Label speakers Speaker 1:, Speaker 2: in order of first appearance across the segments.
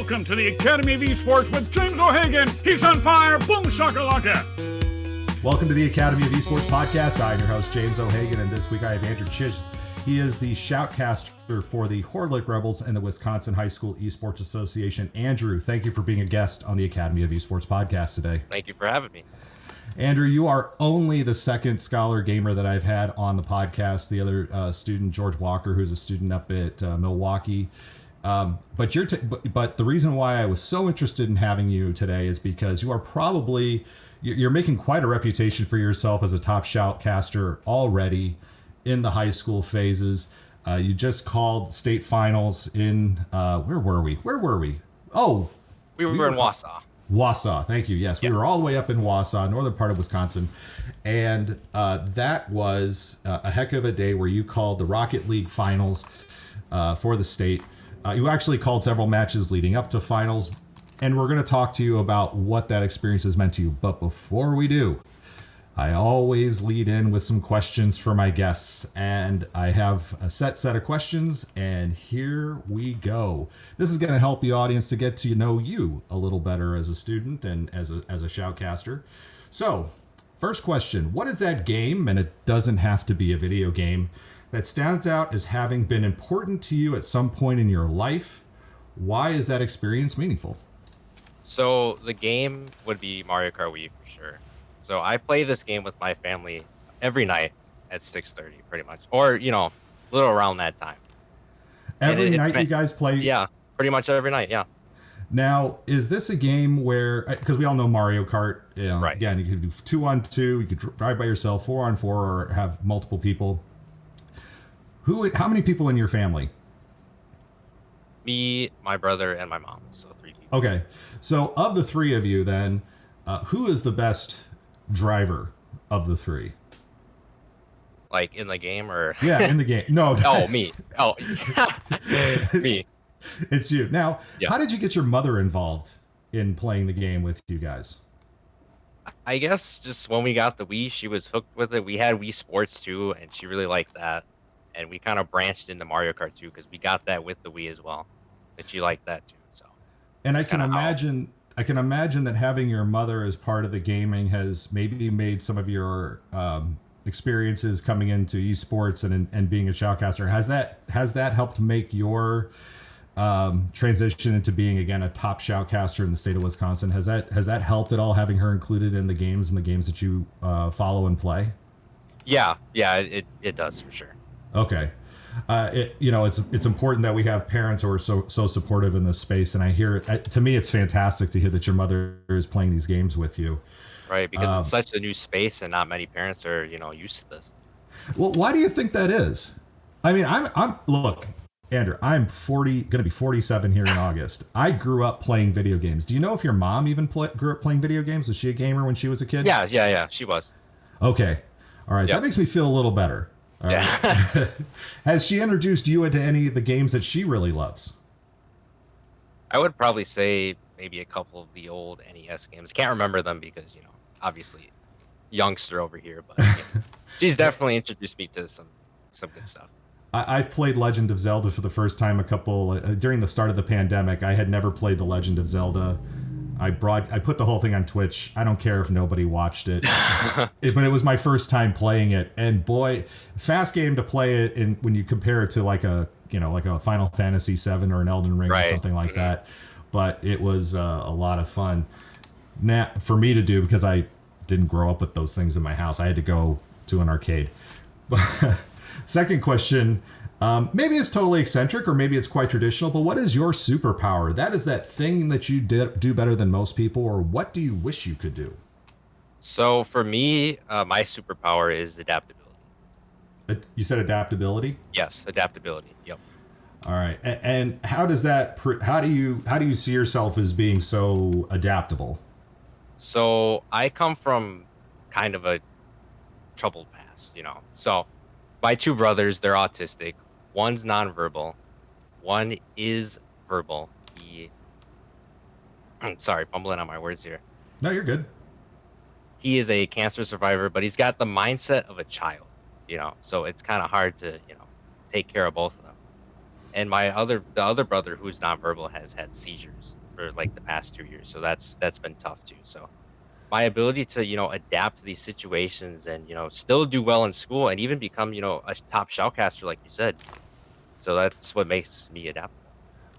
Speaker 1: Welcome to the Academy of Esports with James O'Hagan. He's on fire. Boom shakalaka.
Speaker 2: Welcome to the Academy of Esports podcast. I'm your host, James O'Hagan, and this week I have Andrew Czysz. He is the Shoutcaster for the Horlick Rebels and the Wisconsin High School Esports Association. Andrew, thank you for being a guest on the Academy of Esports podcast today.
Speaker 3: Thank you for having me.
Speaker 2: Andrew, you are only the second scholar gamer that I've had on the podcast. The other student, George Walker, who's a student up at Milwaukee. But the reason why I was so interested in having you today is because you are you're making quite a reputation for yourself as a top shoutcaster already in the high school phases. You just called state finals in where were we? Oh,
Speaker 3: we were in Wausau.
Speaker 2: Wausau, thank you. Yes, we were all the way up in Wausau, northern part of Wisconsin, and that was a heck of a day where you called the Rocket League finals for the state. You actually called several matches leading up to finals, and we're going to talk to you about what that experience has meant to you. But before we do, I always lead in with some questions for my guests, and I have a set of questions, and here we go. This is going to help the audience to get to know you a little better as a student and as a shoutcaster. So, first question, what is that game, and it doesn't have to be a video game, that stands out as having been important to you at some point in your life? Why is that experience meaningful?
Speaker 3: So the game would be Mario Kart Wii for sure. So I play this game with my family every night at 6:30 pretty much. Or, a little around that time.
Speaker 2: Every night you guys play?
Speaker 3: Yeah, pretty much every night, yeah.
Speaker 2: Now, is this a game where, because we all know Mario Kart,
Speaker 3: right.
Speaker 2: Again, you could do 2-on-2, you could drive by yourself, 4-on-4, or have multiple people. How many people in your family?
Speaker 3: Me, my brother, and my mom. So 3 people.
Speaker 2: Okay. So of the three of you then, who is the best driver of the three?
Speaker 3: Like in the game or?
Speaker 2: Yeah, in the game. No.
Speaker 3: Oh, me. Oh, me.
Speaker 2: It's you. Now,
Speaker 3: yeah.
Speaker 2: How did you get your mother involved in playing the game with you guys?
Speaker 3: I guess just when we got the Wii, she was hooked with it. We had Wii Sports too, and she really liked that. And we kind of branched into Mario Kart too, because we got that with the Wii as well. And she liked that too. So.
Speaker 2: And I can imagine that having your mother as part of the gaming has maybe made some of your experiences coming into esports and being a shoutcaster. Has that helped make your transition into being again a top shoutcaster in the state of Wisconsin? Has that helped at all, having her included in the games that you follow and play?
Speaker 3: Yeah, it does for sure.
Speaker 2: Okay. It's important that we have parents who are so supportive in this space, and I hear to me it's fantastic to hear that your mother is playing these games with you.
Speaker 3: Right, because it's such a new space and not many parents are, used to this.
Speaker 2: Well, why do you think that is? I mean, look, Andrew, I'm going to be 47 here in August. I grew up playing video games. Do you know if your mom even grew up playing video games? Was she a gamer when she was a kid?
Speaker 3: Yeah, she was.
Speaker 2: Okay. All right, That makes me feel a little better. All right. Has she introduced you into any of the games that she really loves?
Speaker 3: I would probably say maybe a couple of the old NES games. Can't remember them because, obviously youngster over here, but she's definitely introduced me to some good stuff.
Speaker 2: I've played Legend of Zelda for the first time during the start of the pandemic. I had never played the Legend of Zelda. I put the whole thing on Twitch. I don't care if nobody watched it, but it was my first time playing it. And boy, fast game to play it when you compare it to like a Final Fantasy VII or an Elden Ring or something like that. But it was a lot of fun. Now for me to do, because I didn't grow up with those things in my house, I had to go to an arcade. Second question. Maybe it's totally eccentric or maybe it's quite traditional, but what is your superpower? That is that thing that you do better than most people, or what do you wish you could do?
Speaker 3: So for me, my superpower is adaptability.
Speaker 2: You said adaptability?
Speaker 3: Yes, adaptability. Yep.
Speaker 2: All right. And how does that, how do you see yourself as being so adaptable?
Speaker 3: So I come from kind of a troubled past, So my two brothers, they're autistic. One's nonverbal. One is verbal. Sorry, fumbling on my words here.
Speaker 2: No, you're good.
Speaker 3: He is a cancer survivor, but he's got the mindset of a child, So it's kind of hard to, take care of both of them. And the other brother who's nonverbal has had seizures for like the past 2 years, so that's been tough too. So my ability to adapt to these situations and still do well in school and even become a top shoutcaster like you said. So that's what makes me adaptable.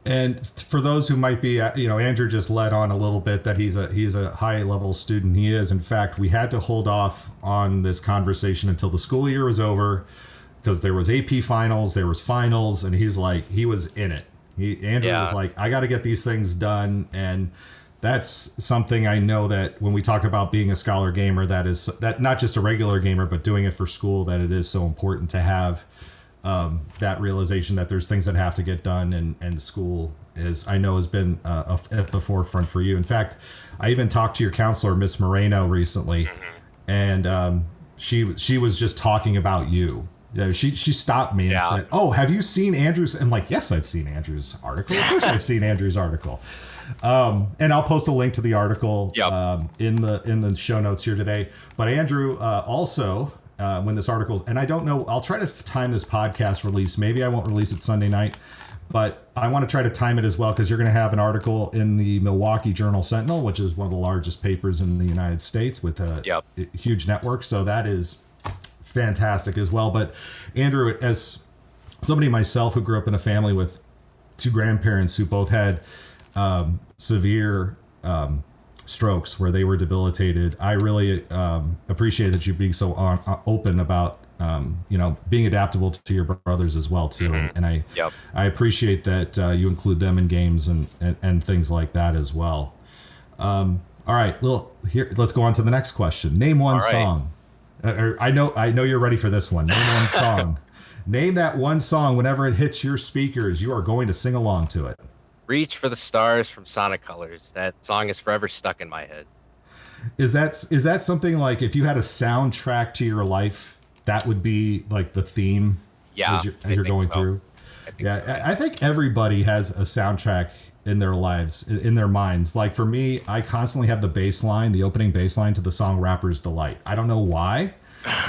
Speaker 2: And for those who might be, Andrew just led on a little bit that he's a high level student. He is. In fact, we had to hold off on this conversation until the school year was over because there was AP finals, there was finals, and he was in it. Andrew was like, I got to get these things done, and that's something I know that when we talk about being a scholar gamer, that not just a regular gamer, but doing it for school, that it is so important to have. That realization that there's things that have to get done, and school has been at the forefront for you. In fact, I even talked to your counselor, Miss Moreno, recently, and she was just talking about you. She stopped me and said, "Oh, have you seen Andrew's?" I'm like, "Yes, I've seen Andrew's article. Of course, I've seen Andrew's article." And I'll post a link to the article in the show notes here today. But Andrew also. When this article, and I don't know, I'll try to time this podcast release. Maybe I won't release it Sunday night, but I want to try to time it as well because you're going to have an article in the Milwaukee Journal Sentinel, which is one of the largest papers in the United States with a huge network. So that is fantastic as well. But Andrew, as somebody myself who grew up in a family with two grandparents who both had severe strokes where they were debilitated, I really appreciate that you being so open about being adaptable to your brothers as well too. And I appreciate that you include them in games and things like that as well. All right, well, here, let's go on to the next question. Name one song. I know you're ready for this one. Name one song. Name that one song. Whenever it hits your speakers, you are going to sing along to it.
Speaker 3: Reach for the Stars from Sonic Colors. That song is forever stuck in my head.
Speaker 2: Is that something like if you had a soundtrack to your life, that would be like the theme as you're going through? I think everybody has a soundtrack in their lives, in their minds. Like for me, I constantly have the opening bass line to the song Rapper's Delight. I don't know why,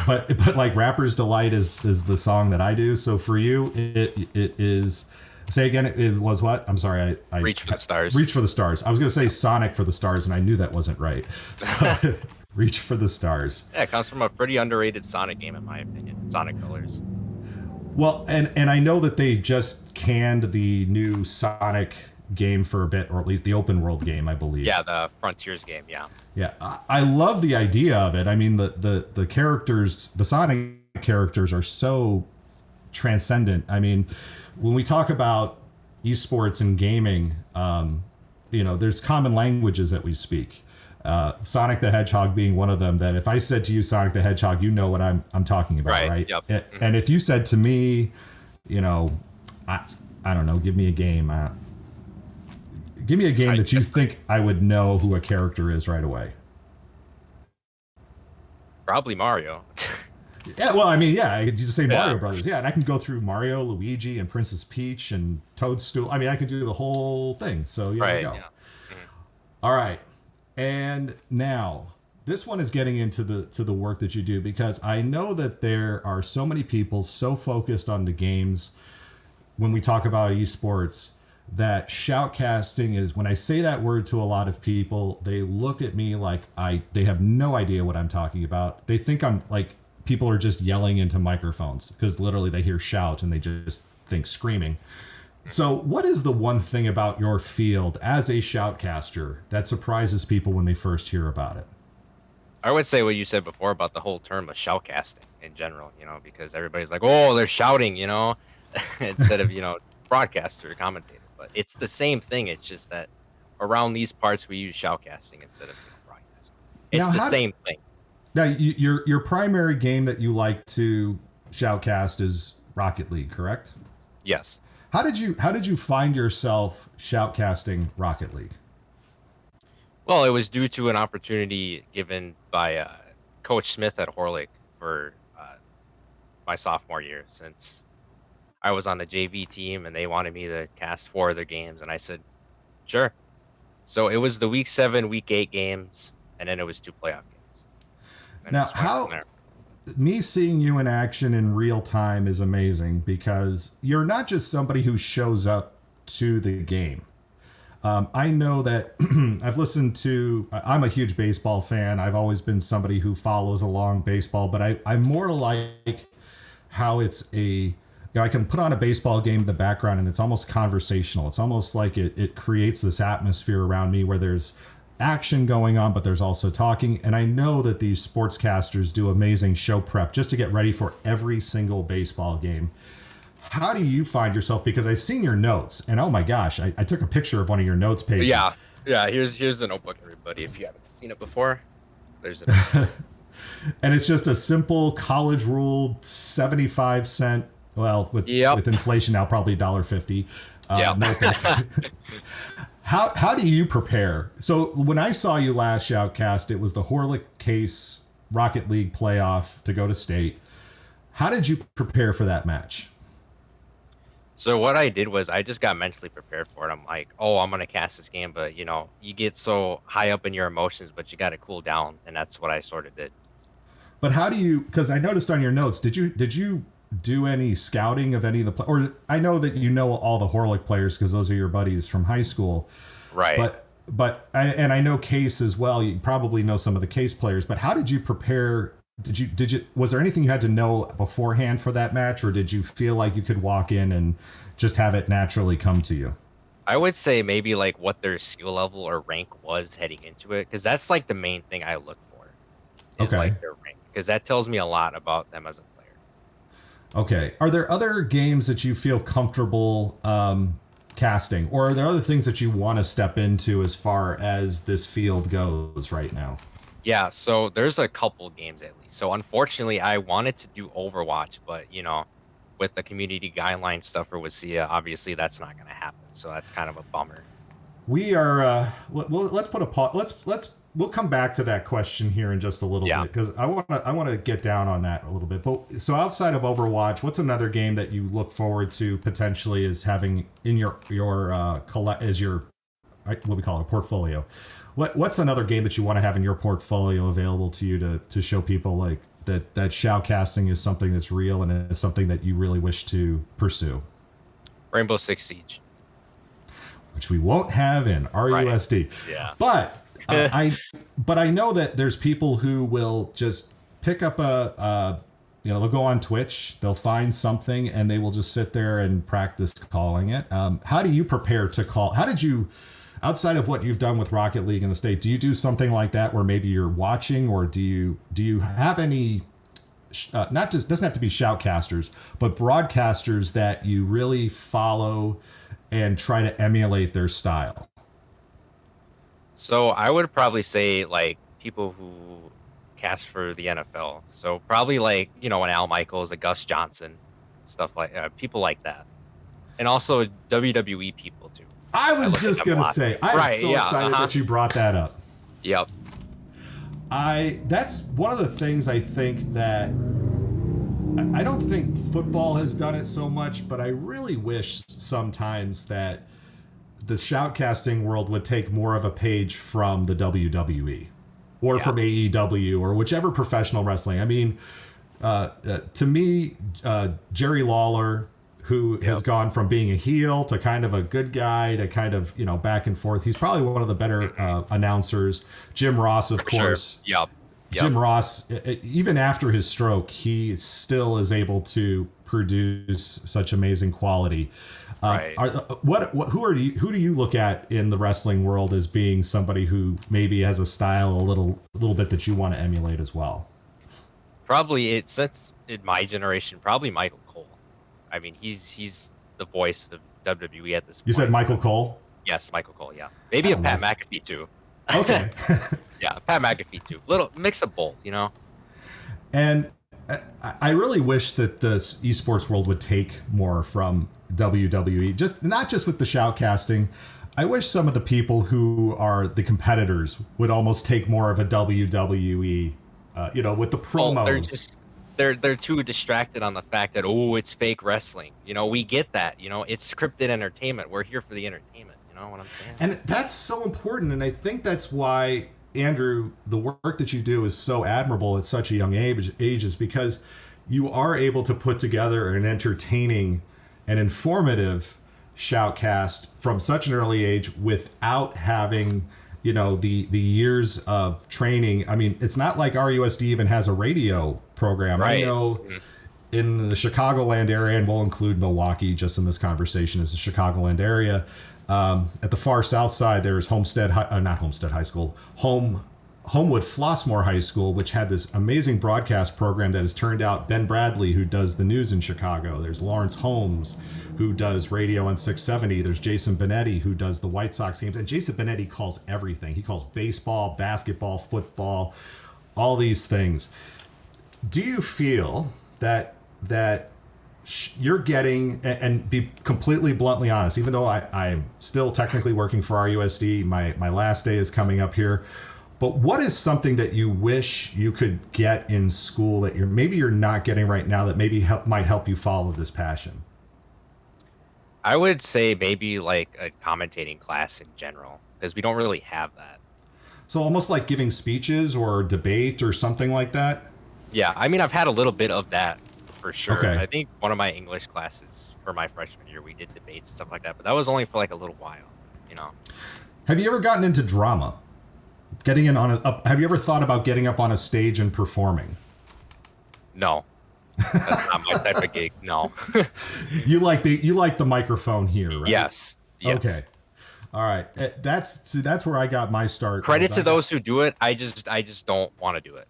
Speaker 2: but like Rapper's Delight is the song that I do. So for you, it is... Say again, it was what? I'm sorry. I
Speaker 3: Reach for the Stars.
Speaker 2: Reach for the Stars. I was going to say Sonic for the Stars, and I knew that wasn't right. So, Reach for the Stars.
Speaker 3: Yeah, it comes from a pretty underrated Sonic game, in my opinion. Sonic Colors.
Speaker 2: Well, and I know that they just canned the new Sonic game for a bit, or at least the open world game, I believe.
Speaker 3: Yeah, the Frontiers game, yeah.
Speaker 2: Yeah, I love the idea of it. I mean, the characters, the Sonic characters are so transcendent. I mean... When we talk about esports and gaming, there's common languages that we speak. Sonic the Hedgehog being one of them. That if I said to you Sonic the Hedgehog, you know what I'm talking about, right?
Speaker 3: Yep.
Speaker 2: And if you said to me, I don't know, give me a game. Give me a game that you think I would know who a character is right away.
Speaker 3: Probably Mario.
Speaker 2: Yeah, well, I mean, I could just say Mario Brothers. Yeah, and I can go through Mario, Luigi, and Princess Peach, and Toadstool. I mean, I can do the whole thing. So, we go.
Speaker 3: Yeah.
Speaker 2: All right. And now, this one is getting into the work that you do, because I know that there are so many people so focused on the games when we talk about esports that shoutcasting is, when I say that word to a lot of people, they look at me like they have no idea what I'm talking about. They think I'm like... People are just yelling into microphones because literally they hear shout and they just think screaming. So what is the one thing about your field as a shoutcaster that surprises people when they first hear about it?
Speaker 3: I would say what you said before about the whole term of shoutcasting in general, because everybody's like, oh, they're shouting, instead of, broadcaster or commentator. But it's the same thing. It's just that around these parts we use shoutcasting instead of broadcasting. It's the same thing.
Speaker 2: Now, your primary game that you like to shoutcast is Rocket League, correct?
Speaker 3: Yes.
Speaker 2: How did you find yourself shoutcasting Rocket League?
Speaker 3: Well, it was due to an opportunity given by Coach Smith at Horlick for my sophomore year, since I was on the JV team and they wanted me to cast 4 of their games, and I said, sure. So it was the week 7, week 8 games, and then it was 2 playoff games.
Speaker 2: Now, me seeing you in action in real time is amazing because you're not just somebody who shows up to the game. I know that I've listened to, I'm a huge baseball fan. I've always been somebody who follows along baseball, but I'm more like how it's I can put on a baseball game in the background and it's almost conversational. It's almost like it creates this atmosphere around me where there's action going on, but there's also talking. And I know that these sportscasters do amazing show prep just to get ready for every single baseball game. How do you find yourself? Because I've seen your notes, and oh my gosh, I took a picture of one of your notes pages.
Speaker 3: Yeah. Here's the notebook, everybody. If you haven't seen it before, there's a
Speaker 2: and it's just a simple college rule 75-cent. Well, with inflation now, probably $1.50. Notebook. How do you prepare? So when I saw you last Shoutcast, it was the Horlick case Rocket League playoff to go to state. How did you prepare for that match?
Speaker 3: So what I did was I just got mentally prepared for it. I'm like, oh, I'm gonna cast this game, but you get so high up in your emotions, but you got to cool down, and that's what I sort of did.
Speaker 2: But how do you? Because I noticed on your notes, did you do any scouting of any of the or I know that you know all the Horlick players because those are your buddies from high school,
Speaker 3: right?
Speaker 2: But I know Case as well. You probably know some of the Case players. But how did you prepare? Did you was there anything you had to know beforehand for that match, or did you feel like you could walk in and just have it naturally come to you?
Speaker 3: I would say maybe like what their skill level or rank was heading into it, because that's like the main thing I look for. Is like their rank, because that tells me a lot about them as a player.
Speaker 2: Okay. Are there other games that you feel comfortable casting, or are there other things that you want to step into as far as this field goes right now?
Speaker 3: Yeah, so there's a couple games at least. So unfortunately, I wanted to do Overwatch, but with the community guideline stuff for Wasia, obviously that's not going to happen. So that's kind of a bummer.
Speaker 2: We are. Well, let's put a pause. We'll come back to that question here in just a little bit because I want to get down on that a little bit. But so outside of Overwatch, what's another game that you look forward to potentially as having in your as your what we call it, a portfolio? What's another game that you want to have in your portfolio available to you to show people like that shoutcasting is something that's real and it's something that you really wish to pursue?
Speaker 3: Rainbow Six Siege,
Speaker 2: which we won't have in RUSD.
Speaker 3: Right. Yeah.
Speaker 2: But I know that there's people who will just pick up they'll go on Twitch, they'll find something and they will just sit there and practice calling it. How do you prepare to call? How did you, outside of what you've done with Rocket League in the state, do you do something like that where maybe you're watching, or do you have any, not just, doesn't have to be shoutcasters, but broadcasters that you really follow and try to emulate their style?
Speaker 3: So I would probably say like people who cast for the NFL. So probably like, an Al Michaels, a Gus Johnson, stuff like people like that. And also WWE people too.
Speaker 2: I was just going to say, I'm so excited that you brought that up.
Speaker 3: Yep.
Speaker 2: That's one of the things I think that I don't think football has done it so much, but I really wish sometimes that the shoutcasting world would take more of a page from the WWE or from AEW or whichever professional wrestling. I mean, to me, Jerry Lawler, who has gone from being a heel to kind of a good guy to kind of, back and forth. He's probably one of the better announcers. Jim Ross, of course.
Speaker 3: Sure. Yep.
Speaker 2: Jim Ross, even after his stroke, he still is able to produce such amazing quality.
Speaker 3: Right.
Speaker 2: Who do you look at in the wrestling world as being somebody who maybe has a style a little bit that you want to emulate as well?
Speaker 3: Probably that's in my generation. Probably Michael Cole. I mean, he's the voice of WWE at this point.
Speaker 2: You said Michael Cole?
Speaker 3: Yes, Michael Cole. Yeah, maybe a Pat McAfee too.
Speaker 2: Okay.
Speaker 3: Yeah, Pat McAfee too. Little mix of both,
Speaker 2: And I really wish that the esports world would take more from WWE, not just with the shoutcasting. I wish some of the people who are the competitors would almost take more of a WWE, with the promos.
Speaker 3: They're too distracted on the fact that, it's fake wrestling. We get that. It's scripted entertainment. We're here for the entertainment. You know what I'm saying?
Speaker 2: And that's so important. And I think that's why Andrew, the work that you do is so admirable at such a young age is because you are able to put together an entertaining and informative shoutcast from such an early age without having, the years of training. I mean, it's not like RUSD even has a radio program.
Speaker 3: Right.
Speaker 2: I know in the Chicagoland area, and we'll include Milwaukee just in this conversation as the Chicagoland area. At the far south side, there's Homewood Flossmoor High School, which had this amazing broadcast program that has turned out Ben Bradley, who does the news in Chicago. There's Lawrence Holmes, who does radio on 670. There's Jason Benetti, who does the White Sox games. And Jason Benetti calls everything. He calls baseball, basketball, football, all these things. Do you feel that you're getting, and be completely bluntly honest, even though I'm still technically working for RUSD, my last day is coming up here, but what is something that you wish you could get in school that you're not getting right now that maybe might help you follow this passion?
Speaker 3: I would say maybe like a commentating class in general, because we don't really have that.
Speaker 2: So almost like giving speeches or debate or something like that?
Speaker 3: Yeah, I mean, I've had a little bit of that for sure.
Speaker 2: Okay.
Speaker 3: I think one of my English classes for my freshman year, we did debates and stuff like that, but that was only for like a little while,
Speaker 2: Have you ever gotten into drama? Have you ever thought about getting up on a stage and performing?
Speaker 3: No. That's not my type of gig. No.
Speaker 2: You like the microphone here, right?
Speaker 3: Yes.
Speaker 2: Okay. All right. That's where I got my start.
Speaker 3: Credit to those who do it. I just don't want to do it.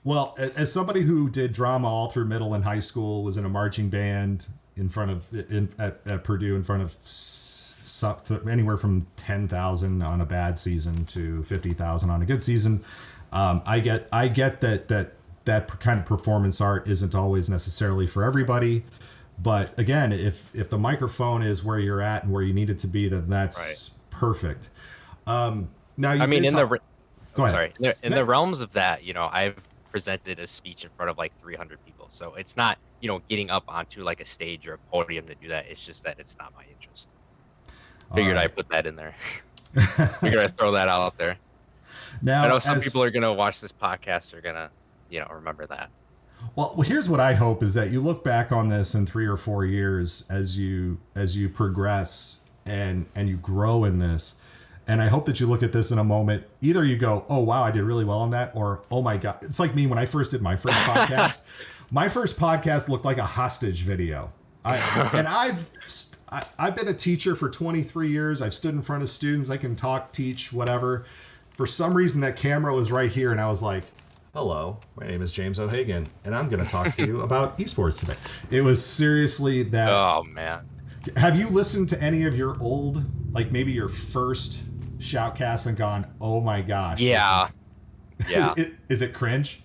Speaker 2: Well, as somebody who did drama all through middle and high school, was in a marching band at Purdue in front of anywhere from 10,000 on a bad season to 50,000 on a good season. I get that kind of performance art isn't always necessarily for everybody. But again, if the microphone is where you're at and where you need it to be, then that's right. Perfect. Now,
Speaker 3: go ahead. In the realms of that, I've presented a speech in front of like 300 people. So it's not, getting up onto like a stage or a podium to do that. It's just that it's not my interest. Figured I'd put that in there. Figured I'd throw that out there.
Speaker 2: Now,
Speaker 3: I know some people are going to watch this podcast are going to, remember that.
Speaker 2: Well, here's what I hope is that you look back on this in 3 or 4 years as you progress and you grow in this. And I hope that you look at this in a moment. Either you go, oh, wow, I did really well on that. Or, oh, my God. It's like me when I first did my first podcast. My first podcast looked like a hostage video. I've been a teacher for 23 years. I've stood in front of students. I can talk, teach, whatever. For some reason, that camera was right here. And I was like, hello, my name is James O'Hagan. And I'm going to talk to you about esports today. It was seriously that.
Speaker 3: Oh, man.
Speaker 2: Have you listened to any of your old, like maybe your first Shoutcast and gone, oh my gosh?
Speaker 3: Yeah. Yeah.
Speaker 2: Is it cringe?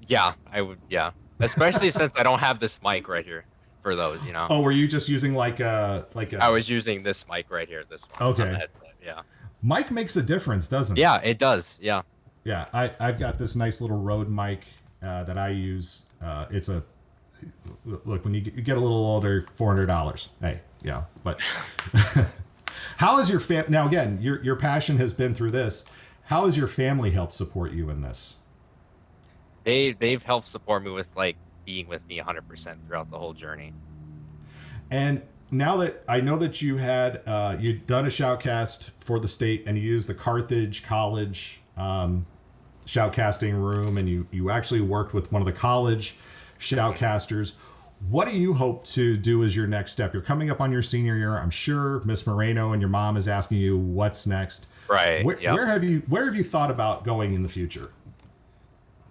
Speaker 3: Yeah, I would. Yeah. Especially since I don't have this mic right here for those,
Speaker 2: Oh, were you just using like a?
Speaker 3: I was using this mic right here. This one.
Speaker 2: Okay.
Speaker 3: Yeah. Mic
Speaker 2: makes a difference, doesn't it?
Speaker 3: Yeah, it does. Yeah.
Speaker 2: Yeah. I've got this nice little Rode mic that I use. It's a, look, when you get a little older, $400. Hey, yeah. But how is your now again, your passion has been through this. How has your family helped support you in this?
Speaker 3: They've helped support me with like being with me 100% throughout the whole journey. And
Speaker 2: now that I know that you'd done a shoutcast for the state and you used the Carthage College shoutcasting room, and you actually worked with one of the college shoutcasters. What do you hope to do as your next step? You're coming up on your senior year. I'm sure Miss Moreno and your mom is asking you what's next.
Speaker 3: Right.
Speaker 2: Where have you thought about going in the future?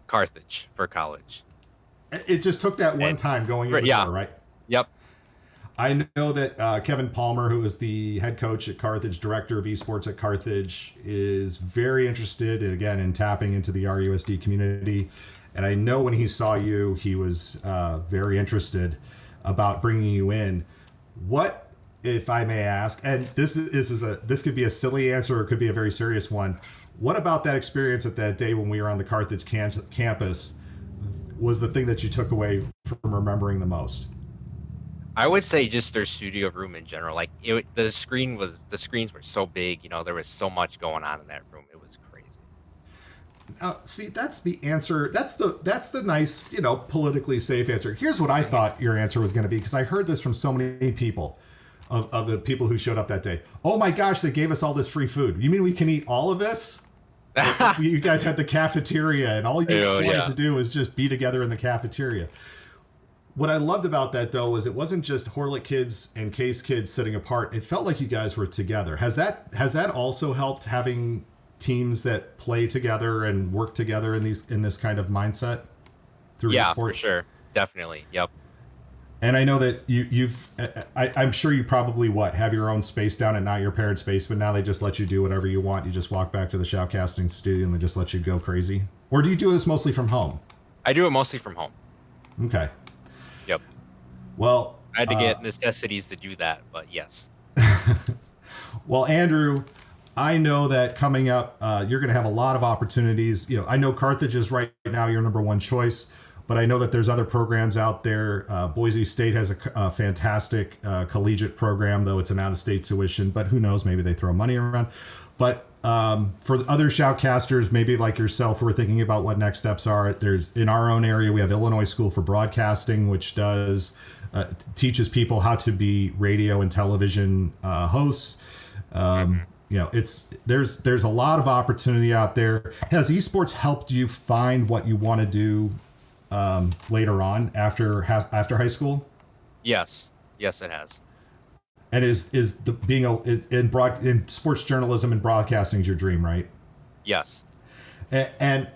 Speaker 3: Carthage for college.
Speaker 2: It just took that one time going in before, right?
Speaker 3: Yep.
Speaker 2: I know that Kevin Palmer, who is the head coach at Carthage, director of esports at Carthage, is very interested in tapping into the RUSD community. And I know when he saw you, he was very interested about bringing you in. What, if I may ask, and this could be a silly answer or it could be a very serious one. What about that experience at that day when we were on the Carthage campus was the thing that you took away from remembering the most?
Speaker 3: I would say just their studio room in general. Like the screens were so big, there was so much going on in that room. It was crazy.
Speaker 2: See, that's the answer. That's the nice, politically safe answer. Here's what I thought your answer was going to be, because I heard this from so many people, of the people who showed up that day. Oh my gosh, they gave us all this free food. You mean we can eat all of this? You guys had the cafeteria, and all you wanted to do was just be together in the cafeteria. What I loved about that, though, was it wasn't just Horlick kids and Case kids sitting apart. It felt like you guys were together. Has that also helped, having teams that play together and work together in this kind of mindset through esports?
Speaker 3: For sure, definitely, yep.
Speaker 2: And I know that I'm sure you probably have your own space down at not your parents' basement. Now they just let you do whatever you want. You just walk back to the Shoutcasting studio and they just let you go crazy. Or do you do this mostly from home?
Speaker 3: I do it mostly from home.
Speaker 2: Okay.
Speaker 3: Yep.
Speaker 2: Well,
Speaker 3: I had to get necessities to do that, but yes.
Speaker 2: Well, Andrew, I know that coming up, you're going to have a lot of opportunities. I know Carthage is right now your number one choice, but I know that there's other programs out there. Boise State has a fantastic collegiate program, though it's an out-of-state tuition. But who knows? Maybe they throw money around. But for other shoutcasters, maybe like yourself, who are thinking about what next steps are, there's in our own area, we have Illinois School for Broadcasting, which teaches people how to be radio and television hosts. There's a lot of opportunity out there. Has esports helped you find what you want to do later on after high school?
Speaker 3: Yes, it has.
Speaker 2: And in sports journalism and broadcasting is your dream, right?
Speaker 3: Yes.
Speaker 2: And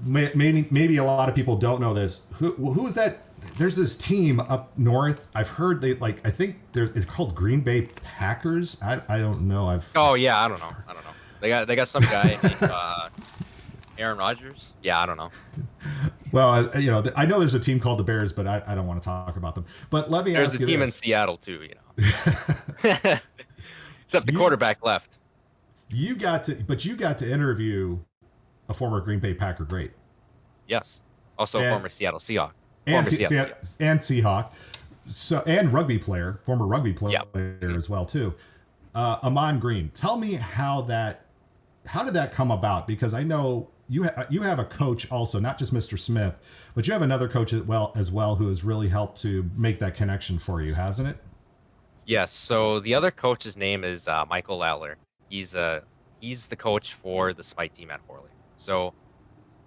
Speaker 2: maybe a lot of people don't know this. Who is that? There's this team up north. I've heard I think it's called Green Bay Packers. I don't know. I don't know. They got some guy named Aaron Rodgers. Yeah, I don't know. Well,
Speaker 3: I
Speaker 2: know there's a team called the Bears, but I don't want to talk about them. But let me ask you this.
Speaker 3: There's a team in Seattle too, Except the quarterback left.
Speaker 2: You got to interview a former Green Bay Packer great.
Speaker 3: Yes. Also a former Seattle Seahawk.
Speaker 2: And Seahawk. So, and former rugby player as well too. Amon Green. Tell me how did that come about? Because I know you have a coach also, not just Mr. Smith, but you have another coach as well who has really helped to make that connection for you, hasn't it?
Speaker 3: Yes. So the other coach's name is Michael Lawler. He's the coach for the Smite team at Horlick. So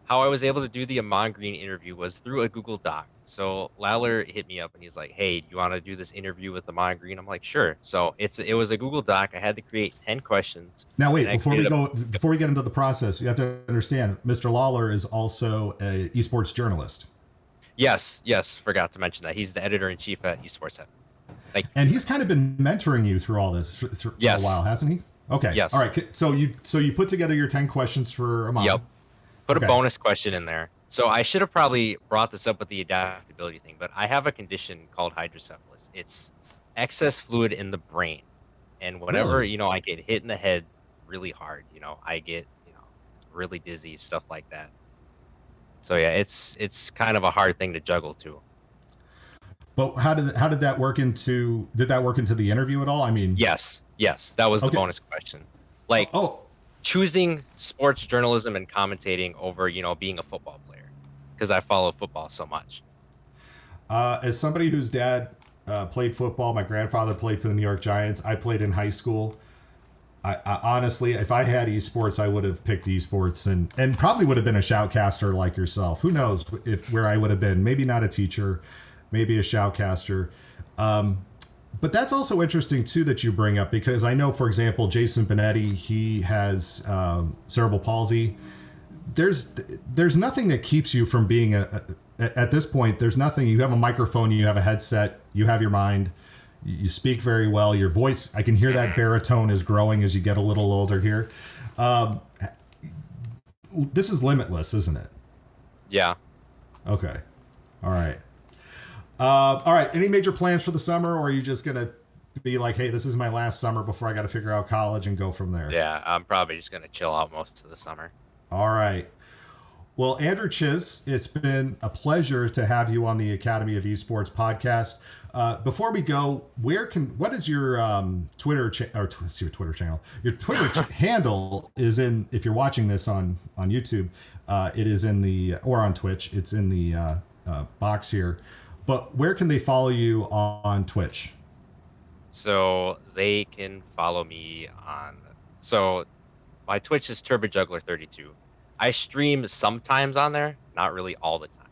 Speaker 3: how I was able to do the Amon Green interview was through a Google Doc. So Lawler hit me up and he's like, "Hey, do you want to do this interview with Amon Green?" I'm like, "Sure." So it was a Google Doc. I had to create 10 questions.
Speaker 2: Now wait, before we get into the process, you have to understand, Mr. Lawler is also a esports journalist.
Speaker 3: Yes, forgot to mention that. He's the editor-in-chief at Esports.
Speaker 2: And he's kind of been mentoring you through all this for a while, hasn't he? Okay.
Speaker 3: Yes.
Speaker 2: All right. So you put together your 10 questions for Amon.
Speaker 3: Yep. Put a bonus question in there. So I should have probably brought this up with the adaptability thing, but I have a condition called hydrocephalus. It's excess fluid in the brain. And whenever,
Speaker 2: Really?
Speaker 3: I get hit in the head really hard, I get, really dizzy, stuff like that. So yeah, it's kind of a hard thing to juggle too.
Speaker 2: But how did that work into the interview at all? I mean,
Speaker 3: yes, that was the bonus question. Choosing sports journalism and commentating over, being a football player, because I follow football so much.
Speaker 2: As somebody whose dad played football, my grandfather played for the New York Giants. I played in high school. I honestly, if I had esports, I would have picked esports and probably would have been a shoutcaster like yourself. Who knows where I would have been? Maybe not a teacher, maybe a shoutcaster. But that's also interesting too that you bring up, because I know, for example, Jason Benetti, he has cerebral palsy. There's nothing that keeps you from being at this point. There's nothing. You have a microphone, you have a headset, you have your mind. You speak very well. Your voice, I can hear that baritone is growing as you get a little older here. This is limitless, isn't it?
Speaker 3: Yeah.
Speaker 2: Okay. All right. All right. Any major plans for the summer, or are you just going to be like, hey, this is my last summer before I got to figure out college and go from there?
Speaker 3: Yeah, I'm probably just going to chill out most of the summer.
Speaker 2: All right. Well, Andrew Czysz, it's been a pleasure to have you on the Academy of Esports podcast. Before we go, what is your Twitter your Twitter channel? Your Twitter handle is in. If you're watching this on YouTube, it is in the or on Twitch. It's in the box here. But where can they follow you on Twitch?
Speaker 3: So they can follow me on. So my Twitch is TurboJuggler32. I stream sometimes on there, not really all the time.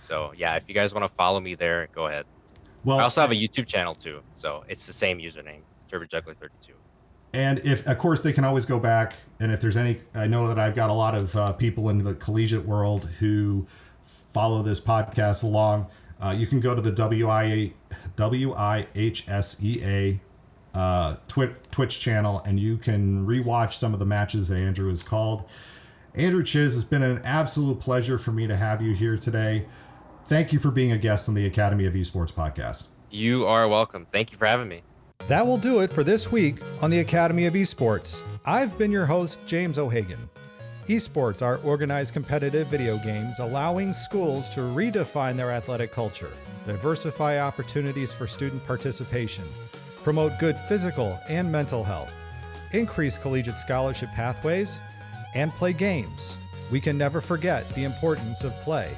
Speaker 3: So yeah, if you guys want to follow me there, go ahead.
Speaker 2: Well,
Speaker 3: I also have a YouTube channel too, so it's the same username, TurboJuggler32.
Speaker 2: And if, of course, they can always go back. And if there's any, I know that I've got a lot of people in the collegiate world who follow this podcast along. You can go to the WIHSEA Twitch channel, and you can rewatch some of the matches that Andrew has called. Andrew Czysz, it's been an absolute pleasure for me to have you here today. Thank you for being a guest on the Academy of Esports podcast.
Speaker 3: You are welcome. Thank you for having me.
Speaker 4: That will do it for this week on the Academy of Esports. I've been your host, James O'Hagan. Esports are organized competitive video games allowing schools to redefine their athletic culture, diversify opportunities for student participation, promote good physical and mental health, increase collegiate scholarship pathways, and play games. We can never forget the importance of play.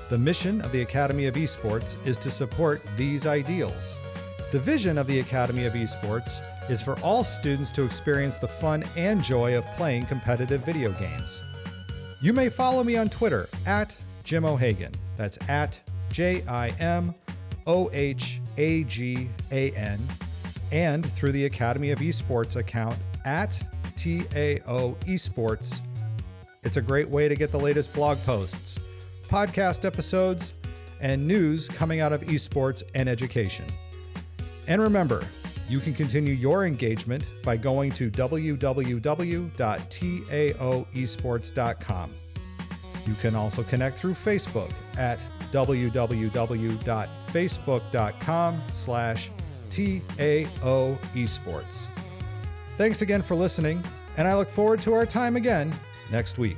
Speaker 4: The mission of the Academy of Esports is to support these ideals. The vision of the Academy of Esports is for all students to experience the fun and joy of playing competitive video games. You may follow me on Twitter at Jim O'Hagan. That's at JIMOHAGAN, and through the Academy of Esports account at TAO Esports. It's a great way to get the latest blog posts, podcast episodes, and news coming out of esports and education. And remember, you can continue your engagement by going to www.taoesports.com. You can also connect through Facebook at www.facebook.com/TAOesports. Thanks again for listening, and I look forward to our time again next week.